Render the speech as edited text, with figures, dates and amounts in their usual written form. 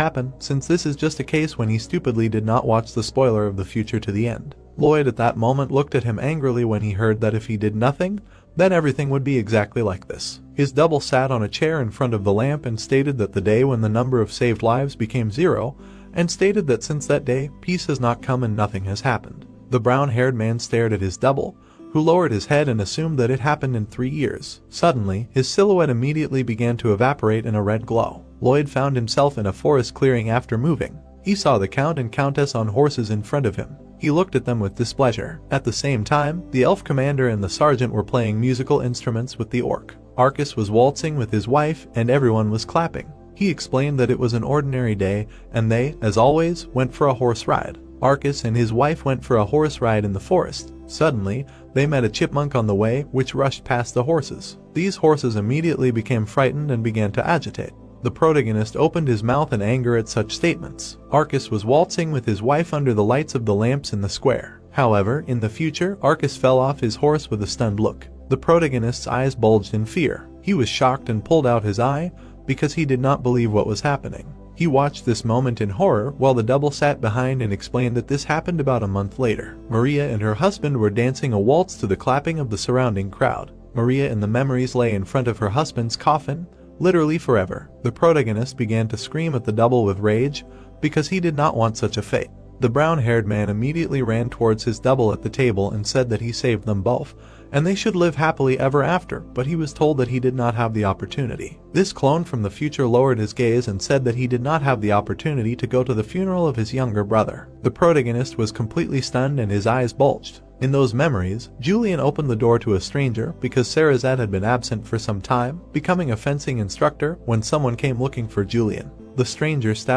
happen, since this is just a case when he stupidly did not watch the spoiler of the future to the end. Lloyd at that moment looked at him angrily when he heard that if he did nothing, then everything would be exactly like this. His double sat on a chair in front of the lamp and stated that the day when the number of saved lives became 0, and stated that since that day, peace has not come and nothing has happened. The brown-haired man stared at his double, who lowered his head and assumed that it happened in 3 years. Suddenly, his silhouette immediately began to evaporate in a red glow. Lloyd found himself in a forest clearing after moving. He saw the Count and Countess on horses in front of him. He looked at them with displeasure. At the same time, the elf commander and the sergeant were playing musical instruments with the orc. Arcus was waltzing with his wife and everyone was clapping. He explained that it was an ordinary day and they, as always, went for a horse ride. Arcus and his wife went for a horse ride in the forest. Suddenly, they met a chipmunk on the way which rushed past the horses. These horses immediately became frightened and began to agitate. The protagonist opened his mouth in anger at such statements. Arcus was waltzing with his wife under the lights of the lamps in the square. However, in the future, Arcus fell off his horse with a stunned look. The protagonist's eyes bulged in fear. He was shocked and pulled out his eye because he did not believe what was happening. He watched this moment in horror while the double sat behind and explained that this happened about a month later. Maria and her husband were dancing a waltz to the clapping of the surrounding crowd. Maria and the memories lay in front of her husband's coffin, literally forever. The protagonist began to scream at the double with rage because he did not want such a fate. The brown-haired man immediately ran towards his double at the table and said that he saved them both, and they should live happily ever after, but he was told that he did not have the opportunity. This clone from the future lowered his gaze and said that he did not have the opportunity to go to the funeral of his younger brother. The protagonist was completely stunned and his eyes bulged. In those memories, Julian opened the door to a stranger because Sarazet had been absent for some time, becoming a fencing instructor when someone came looking for Julian. The stranger stabbed